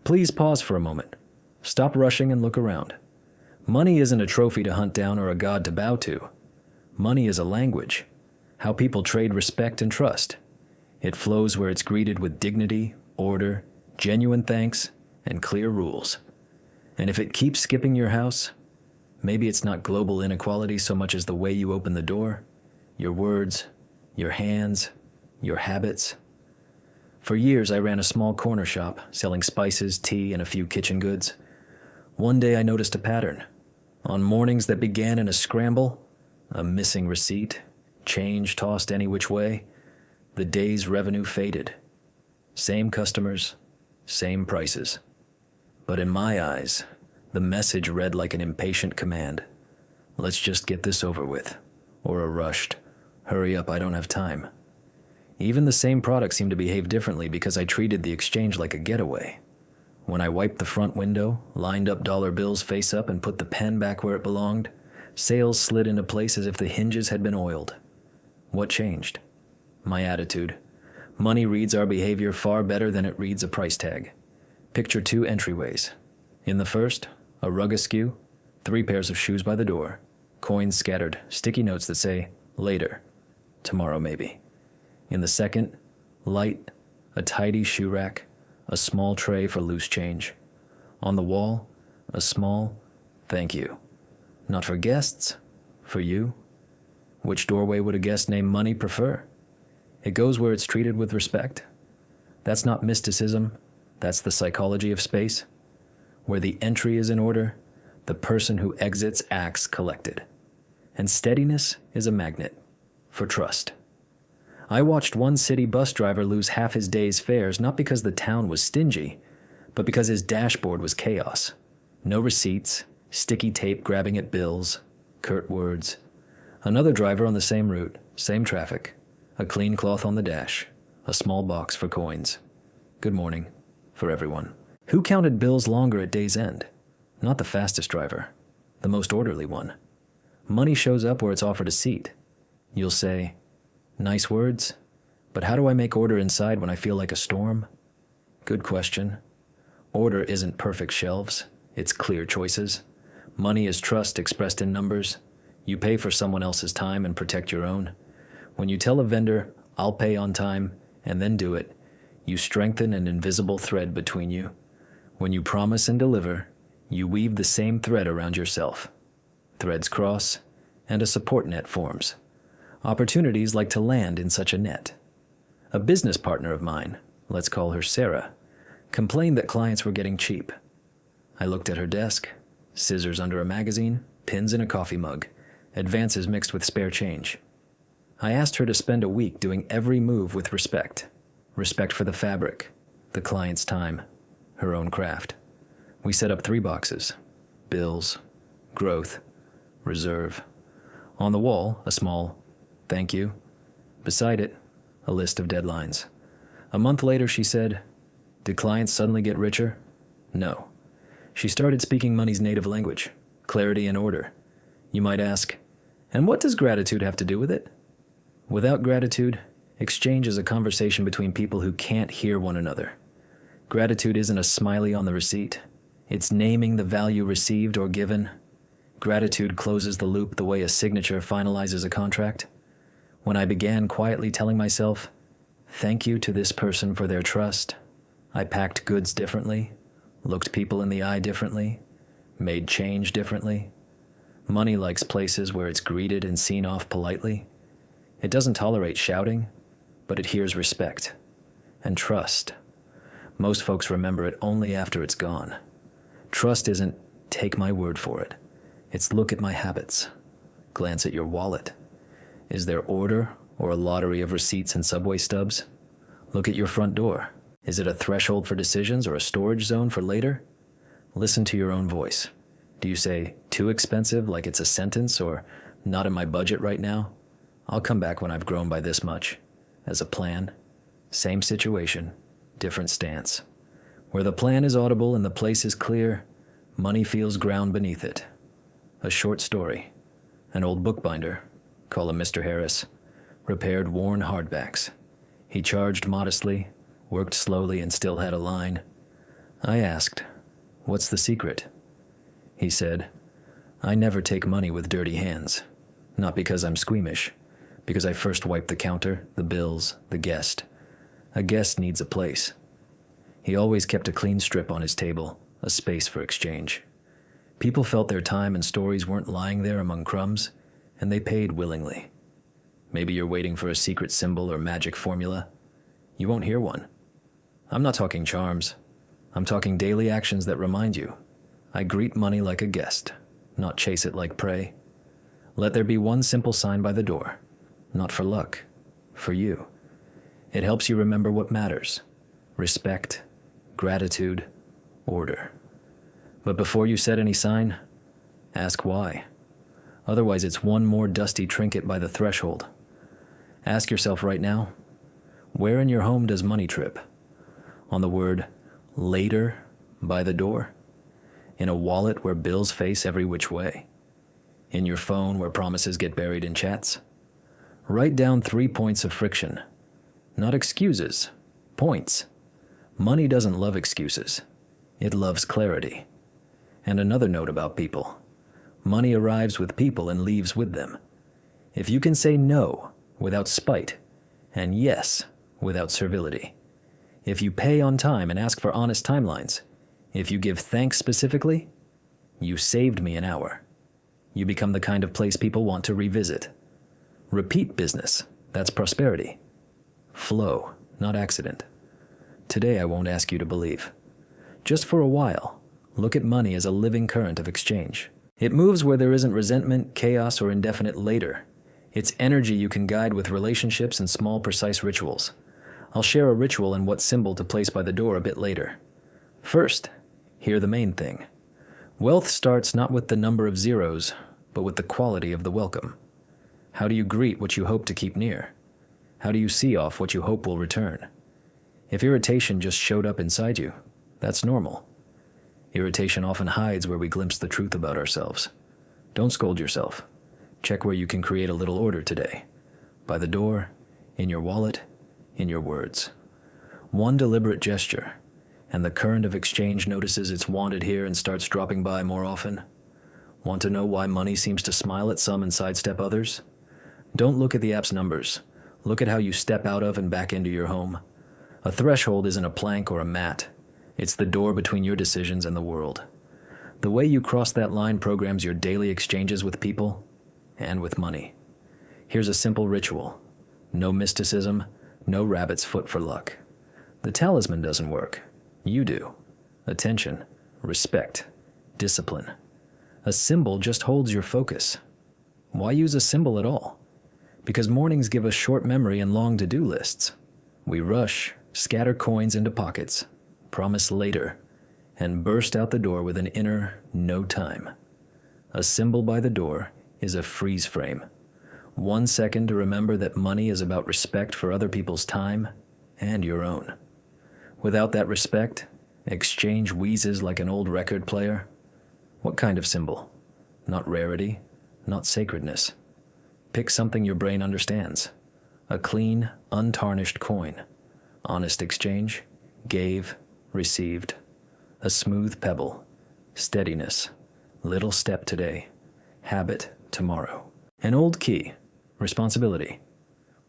Please pause for a moment. Stop rushing and look around. Money isn't a trophy to hunt down or a god to bow to. Money is a language, how people trade respect and trust. It flows where it's greeted with dignity, order, genuine thanks, and clear rules. And if it keeps skipping your house, maybe it's not global inequality so much as the way you open the door, your words, your hands, your habits. For years, I ran a small corner shop, selling spices, tea, and a few kitchen goods. One day I noticed a pattern. On mornings that began in a scramble, a missing receipt, change tossed any which way, the day's revenue faded. Same customers, same prices. But in my eyes, the message read like an impatient command. Let's just get this over with. Or a rushed, hurry up, I don't have time. Even the same product seemed to behave differently because I treated the exchange like a getaway. When I wiped the front window, lined up dollar bills face up, and put the pen back where it belonged, sales slid into place as if the hinges had been oiled. What changed? My attitude. Money reads our behavior far better than it reads a price tag. Picture 2 entryways. In the first, a rug askew, 3 pairs of shoes by the door, coins scattered, sticky notes that say, later, tomorrow maybe. In the second, light, a tidy shoe rack, a small tray for loose change. On the wall, a small thank you. Not for guests, for you. Which doorway would a guest named Money prefer? It goes where it's treated with respect. That's not mysticism, that's the psychology of space. Where the entry is in order, the person who exits acts collected. And steadiness is a magnet for trust. I watched one city bus driver lose half his day's fares not because the town was stingy, but because his dashboard was chaos. No receipts, sticky tape grabbing at bills, curt words. Another driver on the same route, same traffic, a clean cloth on the dash, a small box for coins. Good morning, for everyone. Who counted bills longer at day's end? Not the fastest driver, the most orderly one. Money shows up where it's offered a seat. You'll say, nice words, but how do I make order inside when I feel like a storm? Good question. Order isn't perfect shelves, it's clear choices. Money is trust expressed in numbers. You pay for someone else's time and protect your own. When you tell a vendor, I'll pay on time, and then do it, you strengthen an invisible thread between you. When you promise and deliver, you weave the same thread around yourself. Threads cross, and a support net forms. Opportunities like to land in such a net. A business partner of mine, let's call her Sarah, complained that clients were getting cheap. I looked at her desk, scissors under a magazine, pins in a coffee mug, advances mixed with spare change. I asked her to spend a week doing every move with respect. Respect for the fabric, the client's time, her own craft. We set up 3 boxes: bills, growth, reserve. On the wall, a small thank you. Beside it, a list of deadlines. A month later, she said, did clients suddenly get richer? No. She started speaking money's native language, clarity and order. You might ask, and what does gratitude have to do with it? Without gratitude, exchange is a conversation between people who can't hear one another. Gratitude isn't a smiley on the receipt. It's naming the value received or given. Gratitude closes the loop the way a signature finalizes a contract. When I began quietly telling myself, thank you to this person for their trust, I packed goods differently, looked people in the eye differently, made change differently. Money likes places where it's greeted and seen off politely. It doesn't tolerate shouting, but it hears respect and trust. Most folks remember it only after it's gone. Trust isn't take my word for it. It's look at my habits. Glance at your wallet. Is there order or a lottery of receipts and subway stubs? Look at your front door. Is it a threshold for decisions or a storage zone for later? Listen to your own voice. Do you say, too expensive, like it's a sentence, or not in my budget right now? I'll come back when I've grown by this much. As a plan, same situation, different stance. Where the plan is audible and the place is clear, money feels ground beneath it. A short story. An old bookbinder, call him Mr. Harris, repaired worn hardbacks. He charged modestly, worked slowly, and still had a line. I asked, "What's the secret?" He said, "I never take money with dirty hands. Not because I'm squeamish, because I first wipe the counter, the bills, the guest. A guest needs a place." He always kept a clean strip on his table, a space for exchange. People felt their time and stories weren't lying there among crumbs, and they paid willingly. Maybe you're waiting for a secret symbol or magic formula. You won't hear one. I'm not talking charms. I'm talking daily actions that remind you. I greet money like a guest, not chase it like prey. Let there be one simple sign by the door, not for luck, for you. It helps you remember what matters: respect, gratitude, order. But before you set any sign, ask why. Otherwise, it's one more dusty trinket by the threshold. Ask yourself right now, where in your home does money trip? On the word later by the door? In a wallet where bills face every which way? In your phone where promises get buried in chats? Write down 3 points of friction. Not excuses, points. Money doesn't love excuses. It loves clarity. And another note about people. Money arrives with people and leaves with them. If you can say no without spite, and yes without servility, if you pay on time and ask for honest timelines, if you give thanks specifically, you saved me an hour. You become the kind of place people want to revisit. Repeat business, that's prosperity. Flow, not accident. Today I won't ask you to believe. Just for a while, look at money as a living current of exchange. It moves where there isn't resentment, chaos, or indefinite later. It's energy you can guide with relationships and small, precise rituals. I'll share a ritual and what symbol to place by the door a bit later. First, hear the main thing. Wealth starts not with the number of zeros, but with the quality of the welcome. How do you greet what you hope to keep near? How do you see off what you hope will return? If irritation just showed up inside you, that's normal. Irritation often hides where we glimpse the truth about ourselves. Don't scold yourself. Check where you can create a little order today. By the door, in your wallet, in your words. One deliberate gesture, and the current of exchange notices it's wanted here and starts dropping by more often. Want to know why money seems to smile at some and sidestep others? Don't look at the app's numbers. Look at how you step out of and back into your home. A threshold isn't a plank or a mat. It's the door between your decisions and the world. The way you cross that line programs your daily exchanges with people and with money. Here's a simple ritual. No mysticism, no rabbit's foot for luck. The talisman doesn't work. You do. Attention, respect, discipline. A symbol just holds your focus. Why use a symbol at all? Because mornings give us short memory and long to-do lists. We rush, scatter coins into pockets, promise later, and burst out the door with an inner no time. A symbol by the door is a freeze frame. 1 second to remember that money is about respect for other people's time and your own. Without that respect, exchange wheezes like an old record player. What kind of symbol? Not rarity, not sacredness. Pick something your brain understands. A clean, untarnished coin. Honest exchange, gave, received. A smooth pebble, steadiness. Little step today, habit tomorrow. An old key, responsibility.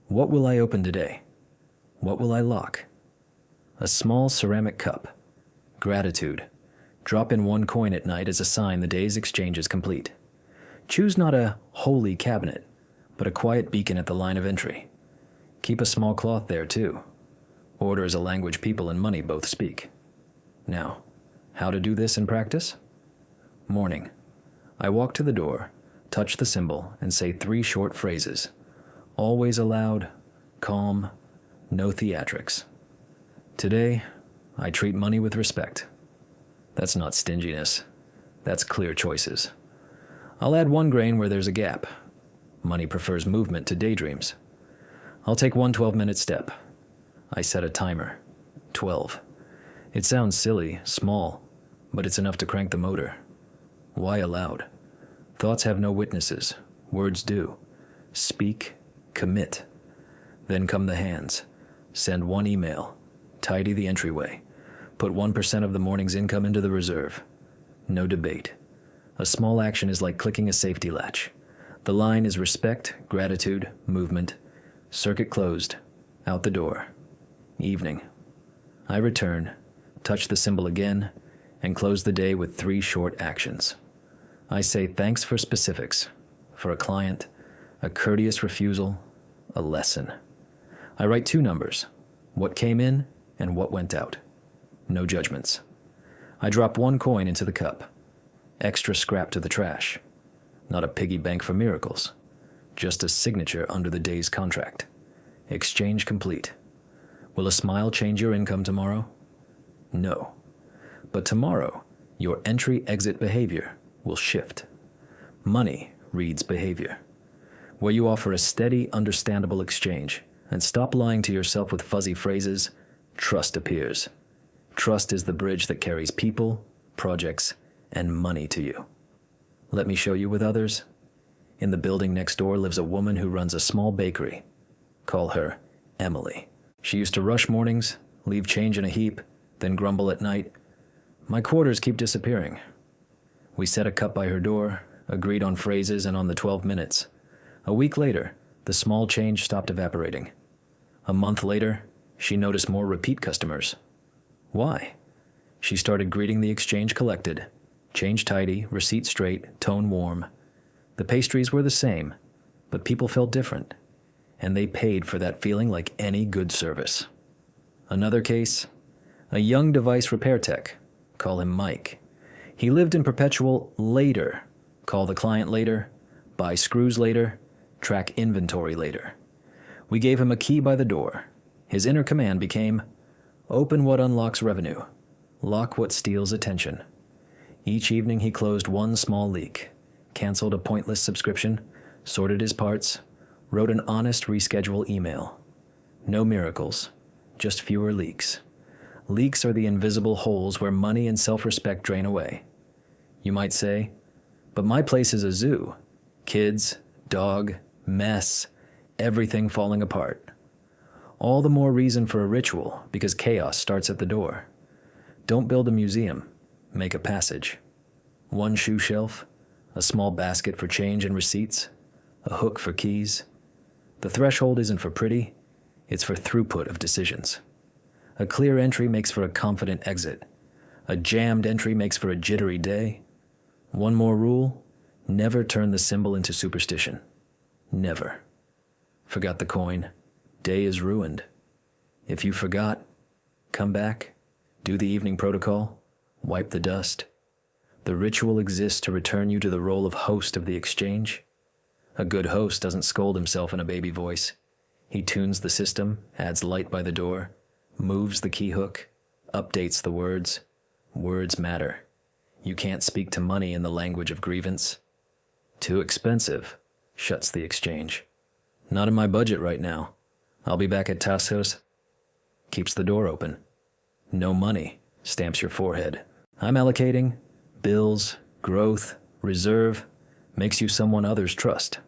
What will I open today? What will I lock? A small ceramic cup, gratitude. Drop in 1 coin at night as a sign the day's exchange is complete. Choose not a holy cabinet, but a quiet beacon at the line of entry. Keep a small cloth there too. Order is a language people and money both speak. Now, how to do this in practice? Morning. I walk to the door, touch the symbol, and say 3 short phrases. Always aloud, calm, no theatrics. Today, I treat money with respect. That's not stinginess. That's clear choices. I'll add 1 grain where there's a gap. Money prefers movement to daydreams. I'll take 1 12-minute step. I set a timer. 12. It sounds silly, small, but it's enough to crank the motor. Why aloud? Thoughts have no witnesses. Words do. Speak, commit. Then come the hands. Send 1 email. Tidy the entryway. Put 1% of the morning's income into the reserve. No debate. A small action is like clicking a safety latch. The line is respect, gratitude, movement. Circuit closed. Out the door. Evening. I return, touch the symbol again, and close the day with 3 short actions. I say thanks for specifics. For a client, a courteous refusal, a lesson. I write 2 numbers, what came in and what went out. No judgments. I drop 1 coin into the cup. Extra scrap to the trash. Not a piggy bank for miracles. Just a signature under the day's contract. Exchange complete. Will a smile change your income tomorrow? No. But tomorrow, your entry-exit behavior will shift. Money reads behavior. Where you offer a steady, understandable exchange and stop lying to yourself with fuzzy phrases, trust appears. Trust is the bridge that carries people, projects, and money to you. Let me show you with others. In the building next door lives a woman who runs a small bakery. Call her Emily. She used to rush mornings, leave change in a heap, then grumble at night, "My quarters keep disappearing." We set a cup by her door, agreed on phrases and on the 12 minutes. A week later, the small change stopped evaporating. A month later, she noticed more repeat customers. Why? She started greeting the exchange collected. Change tidy, receipt straight, tone warm. The pastries were the same, but people felt different, and they paid for that feeling like any good service. Another case, a young device repair tech. Call him Mike. He lived in perpetual later. Call the client later, buy screws later, track inventory later. We gave him a key by the door. His inner command became, open what unlocks revenue, lock what steals attention. Each evening he closed 1 small leak, canceled a pointless subscription, sorted his parts, wrote an honest reschedule email. No miracles, just fewer leaks. Leaks are the invisible holes where money and self-respect drain away. You might say, but my place is a zoo. Kids, dog, mess, everything falling apart. All the more reason for a ritual, because chaos starts at the door. Don't build a museum, make a passage. 1 shoe shelf, a small basket for change and receipts, a hook for keys. The threshold isn't for pretty, it's for throughput of decisions. A clear entry makes for a confident exit. A jammed entry makes for a jittery day. 1 more rule, never turn the symbol into superstition. Never. Forgot the coin, day is ruined. If you forgot, come back, do the evening protocol, wipe the dust. The ritual exists to return you to the role of host of the exchange. A good host doesn't scold himself in a baby voice. He tunes the system, adds light by the door, moves the key hook, updates the words. Words matter. You can't speak to money in the language of grievance. Too expensive, shuts the exchange. Not in my budget right now. I'll be back at Tassos. Keeps the door open. No money, stamps your forehead. I'm allocating, bills, growth, reserve, makes you someone others trust.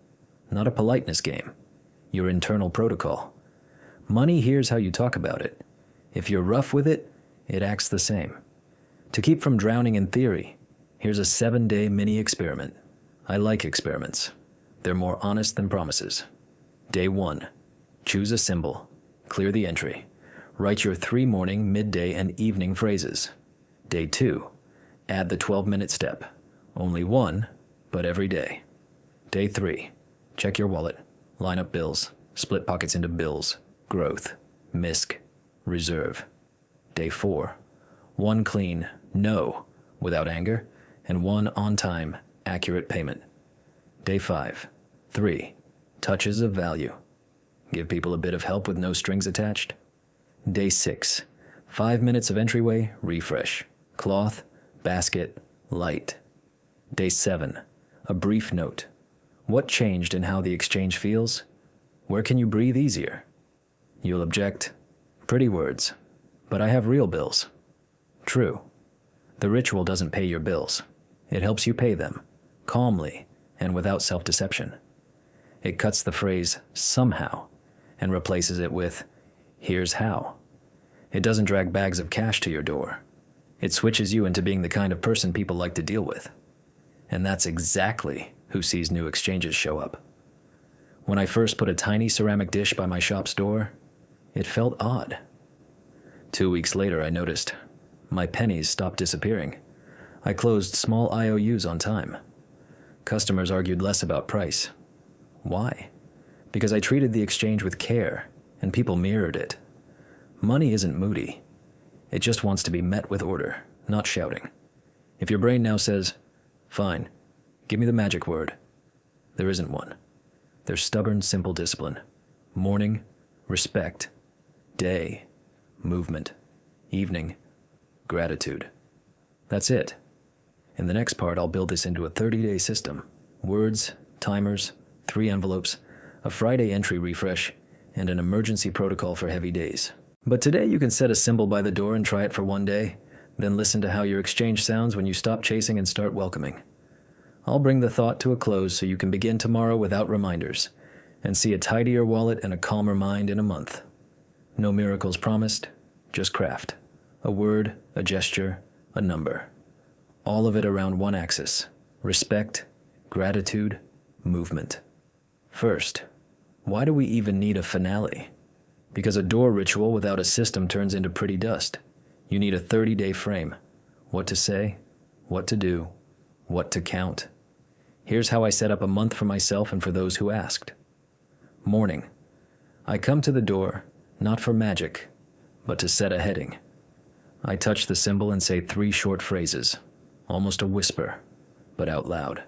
Not a politeness game. Your internal protocol. Money hears how you talk about it. If you're rough with it, it acts the same. To keep from drowning in theory, here's a 7-day mini experiment. I like experiments. They're more honest than promises. Day 1, choose a symbol, clear the entry, write your 3 morning, midday, and evening phrases. Day 2, add the 12-minute step. Only 1, but every day. Day 3, check your wallet, line up bills, split pockets into bills, growth, misc, reserve. Day 4, 1 clean, no, without anger, and 1 on-time, accurate payment. Day 5, 3, touches of value. Give people a bit of help with no strings attached. Day 6, 5 minutes of entryway, refresh, cloth, basket, light. Day 7, a brief note. What changed in how the exchange feels? Where can you breathe easier? You'll object. Pretty words, but I have real bills. True. The ritual doesn't pay your bills. It helps you pay them, calmly and without self-deception. It cuts the phrase, somehow, and replaces it with, here's how. It doesn't drag bags of cash to your door. It switches you into being the kind of person people like to deal with. And that's exactly who sees new exchanges show up. When I first put a tiny ceramic dish by my shop's door, it felt odd. 2 weeks later, I noticed my pennies stopped disappearing. I closed small IOUs on time. Customers argued less about price. Why? Because I treated the exchange with care, and people mirrored it. Money isn't moody. It just wants to be met with order, not shouting. If your brain now says, "Fine, give me the magic word," there isn't one. There's stubborn, simple discipline. Morning, respect. Day, movement. Evening, gratitude. That's it. In the next part, I'll build this into a 30-day system. Words, timers, 3 envelopes, a Friday entry refresh, and an emergency protocol for heavy days. But today you can set a symbol by the door and try it for 1 day, then listen to how your exchange sounds when you stop chasing and start welcoming. I'll bring the thought to a close so you can begin tomorrow without reminders, and see a tidier wallet and a calmer mind in a month. No miracles promised, just craft. A word, a gesture, a number. All of it around one axis: respect, gratitude, movement. First, why do we even need a finale? Because a door ritual without a system turns into pretty dust. You need a 30-day frame. What to say, what to do, what to count. Here's how I set up a month for myself and for those who asked. Morning. I come to the door, not for magic, but to set a heading. I touch the symbol and say 3 short phrases, almost a whisper, but out loud.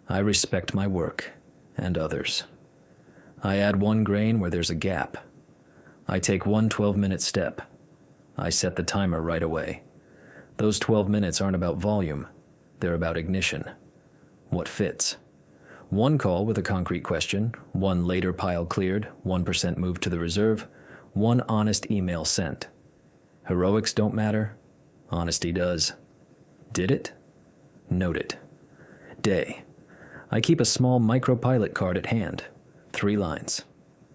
I respect my work and others. I add 1 grain where there's a gap. I take 1 12-minute step. I set the timer right away. Those 12 minutes aren't about volume, they're about ignition. What fits? 1 call with a concrete question, 1 later pile cleared, 1% moved to the reserve, 1 honest email sent. Heroics don't matter, honesty does. Did it? Note it. Day. I keep a small micropilot card at hand, 3 lines.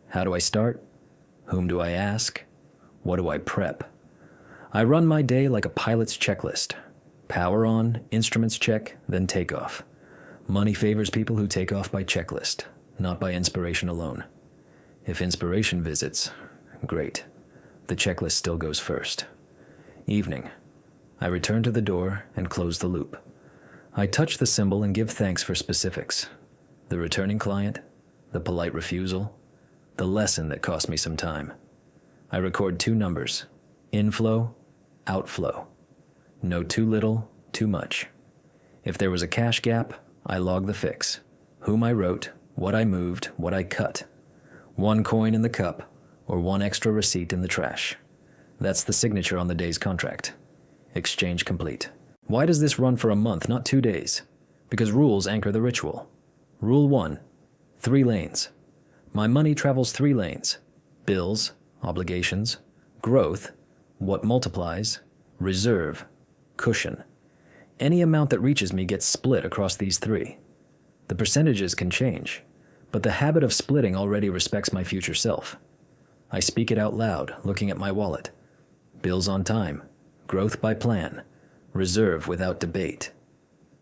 How do I start? Whom do I ask? What do I prep? I run my day like a pilot's checklist. Power on, instruments check, then takeoff. Money favors people who take off by checklist, not by inspiration alone. If inspiration visits, great. The checklist still goes first. Evening. I return to the door and close the loop. I touch the symbol and give thanks for specifics. The returning client, the polite refusal, the lesson that cost me some time. I record 2 numbers, inflow, outflow. No too little, too much. If there was a cash gap, I log the fix. Whom I wrote, what I moved, what I cut. 1 coin in the cup, or 1 extra receipt in the trash. That's the signature on the day's contract. Exchange complete. Why does this run for a month, not 2 days? Because rules anchor the ritual. Rule 1, 3 lanes. My money travels 3 lanes. Bills, obligations, growth, what multiplies, reserve, cushion. Any amount that reaches me gets split across these 3. The percentages can change, but the habit of splitting already respects my future self. I speak it out loud, looking at my wallet. Bills on time, growth by plan, reserve without debate.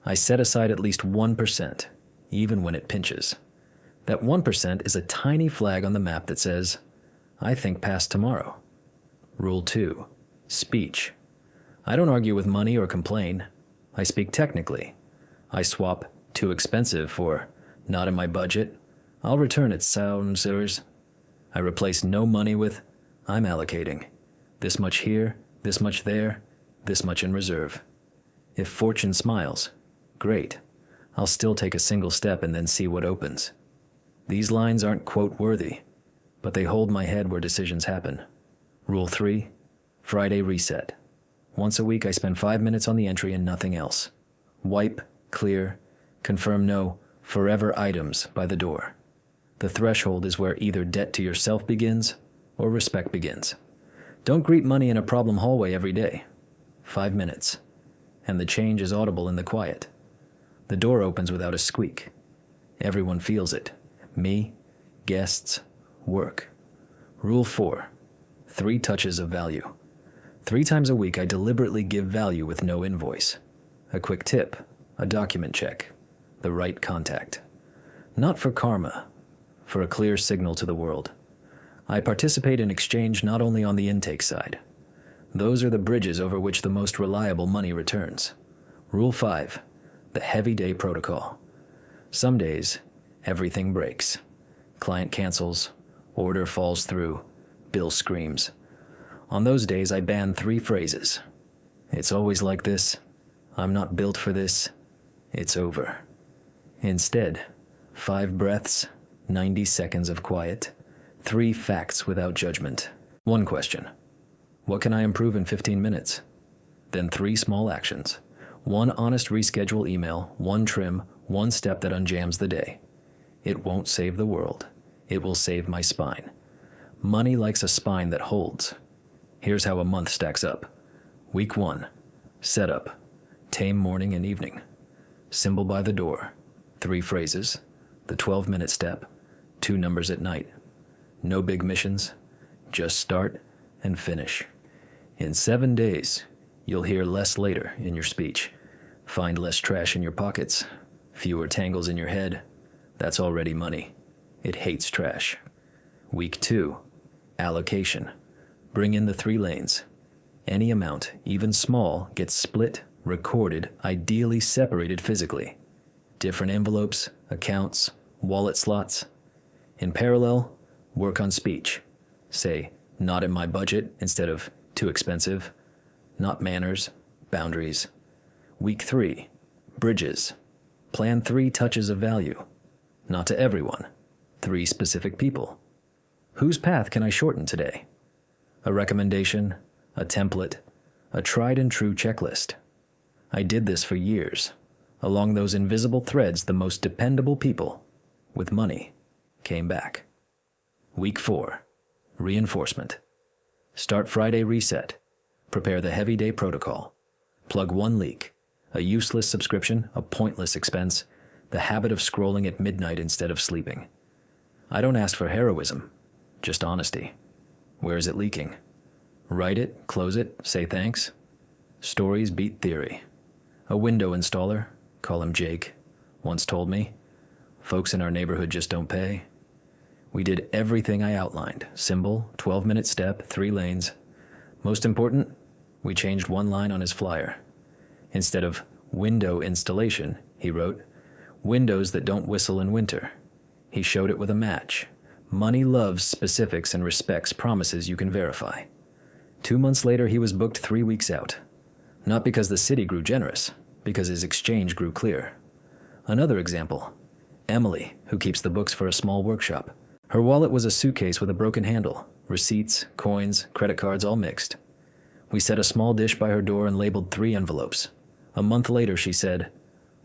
I set aside at least 1%, even when it pinches. That 1% is a tiny flag on the map that says, I think past tomorrow. Rule 2, speech. I don't argue with money or complain. I speak technically. I swap too expensive for not in my budget. I'll return it, sirs. I replace no money with I'm allocating. This much here, this much there, this much in reserve. If fortune smiles, great. I'll still take a single step and then see what opens. These lines aren't quote-worthy, but they hold my head where decisions happen. Rule 3, Friday reset. Once a week I spend 5 minutes on the entry and nothing else. Wipe, clear, confirm no forever items by the door. The threshold is where either debt to yourself begins or respect begins. Don't greet money in a problem hallway every day. 5 minutes. And the change is audible in the quiet. The door opens without a squeak. Everyone feels it. Me, guests, work. Rule 4, 3 touches of value. 3 times a week, I deliberately give value with no invoice. A quick tip, a document check, the right contact. Not for karma, for a clear signal to the world. I participate in exchange not only on the intake side. Those are the bridges over which the most reliable money returns. Rule 5, the heavy day protocol. Some days, everything breaks. Client cancels, order falls through, bill screams. On those days, I ban 3 phrases. It's always like this. I'm not built for this. It's over. Instead, 5 breaths, 90 seconds of quiet, 3 facts without judgment. 1 question. What can I improve in 15 minutes? Then 3 small actions. 1 honest reschedule email, 1 trim, 1 step that unjams the day. It won't save the world. It will save my spine. Money likes a spine that holds. Here's how a month stacks up. Week 1, setup, tame morning and evening. Symbol by the door, 3 phrases, the 12-minute step, 2 numbers at night. No big missions, just start and finish. In 7 days, you'll hear less later in your speech. Find less trash in your pockets, fewer tangles in your head. That's already money. It hates trash. Week 2, allocation. Bring in the 3 lanes. Any amount, even small, gets split, recorded, ideally separated physically. Different envelopes, accounts, wallet slots. In parallel, work on speech. Say, not in my budget instead of too expensive. Not manners, boundaries. Week 3, bridges. Plan 3 touches of value. Not to everyone. 3 specific people. Whose path can I shorten today? A recommendation, a template, a tried and true checklist. I did this for years. Along those invisible threads, the most dependable people, with money, came back. Week 4, reinforcement. Start Friday reset. Prepare the heavy day protocol. Plug 1 leak, a useless subscription, a pointless expense, the habit of scrolling at midnight instead of sleeping. I don't ask for heroism, just honesty. Where is it leaking? Write it, close it, say thanks. Stories beat theory. A window installer, call him Jake, once told me, folks in our neighborhood just don't pay. We did everything I outlined. Symbol, 12-minute step, 3 lanes. Most important, we changed 1 line on his flyer. Instead of window installation, he wrote, windows that don't whistle in winter. He showed it with a match. Money loves specifics and respects promises you can verify. 2 months later, he was booked 3 weeks out. Not because the city grew generous, because his exchange grew clear. Another example, Emily, who keeps the books for a small workshop. Her wallet was a suitcase with a broken handle, receipts, coins, credit cards all mixed. We set a small dish by her door and labeled 3 envelopes. A month later, she said,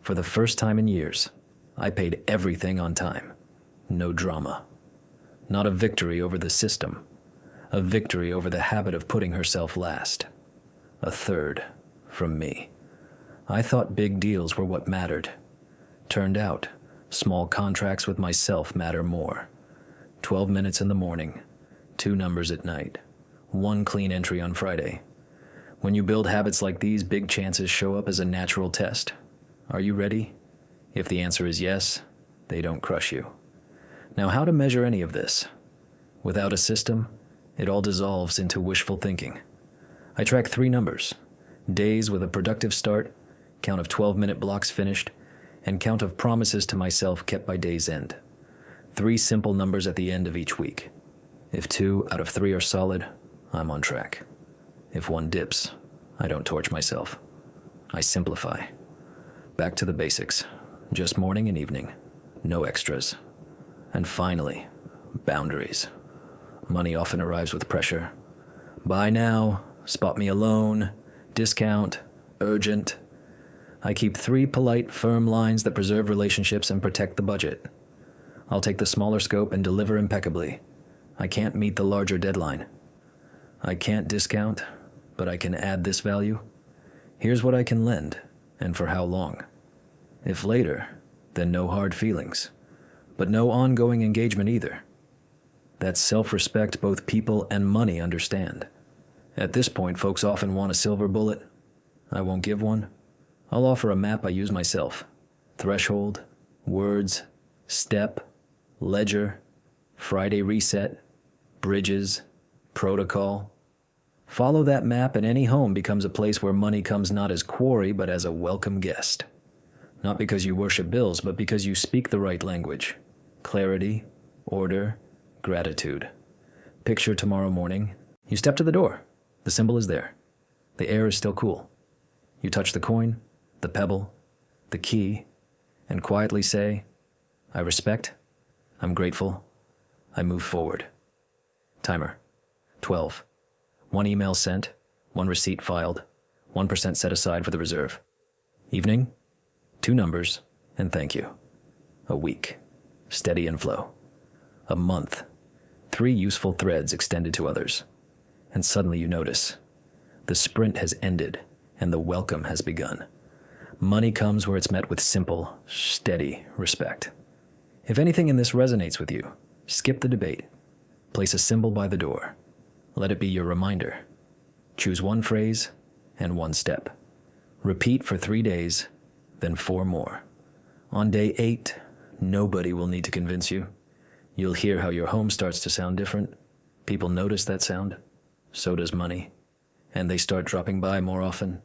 for the first time in years, I paid everything on time. No drama. Not a victory over the system. A victory over the habit of putting herself last. A third from me. I thought big deals were what mattered. Turned out, small contracts with myself matter more. 12 minutes in the morning, 2 numbers at night, 1 clean entry on Friday. When you build habits like these, big chances show up as a natural test. Are you ready? If the answer is yes, they don't crush you. Now, how to measure any of this? Without a system, it all dissolves into wishful thinking. I track 3 numbers: days with a productive start, count of 12-minute blocks finished, and count of promises to myself kept by day's end. 3 simple numbers at the end of each week. If 2 out of 3 are solid, I'm on track. If 1 dips, I don't torch myself. I simplify. Back to the basics. Just morning and evening. No extras. And finally, boundaries. Money often arrives with pressure. Buy now, spot me alone, discount, urgent. I keep 3 polite, firm lines that preserve relationships and protect the budget. I'll take the smaller scope and deliver impeccably. I can't meet the larger deadline. I can't discount, but I can add this value. Here's what I can lend, and for how long. If later, then no hard feelings, but no ongoing engagement either. That's self-respect both people and money understand. At this point, folks often want a silver bullet. I won't give one. I'll offer a map I use myself. Threshold, words, step, ledger, Friday reset, bridges, protocol. Follow that map and any home becomes a place where money comes not as quarry but as a welcome guest. Not because you worship bills, but because you speak the right language. Clarity, order, gratitude. Picture tomorrow morning. You step to the door. The symbol is there. The air is still cool. You touch the coin, the pebble, the key, and quietly say, I respect, I'm grateful, I move forward. Timer. 12. 1 email sent, 1 receipt filed, 1% set aside for the reserve. Evening, 2 numbers, and thank you. A week. Steady inflow. A month. 3 useful threads extended to others. And suddenly you notice. The sprint has ended, and the welcome has begun. Money comes where it's met with simple, steady respect. If anything in this resonates with you, skip the debate. Place a symbol by the door. Let it be your reminder. Choose 1 phrase and 1 step. Repeat for 3 days, then 4 more. On day 8, nobody will need to convince you. You'll hear how your home starts to sound different. People notice that sound. So does money. And they start dropping by more often.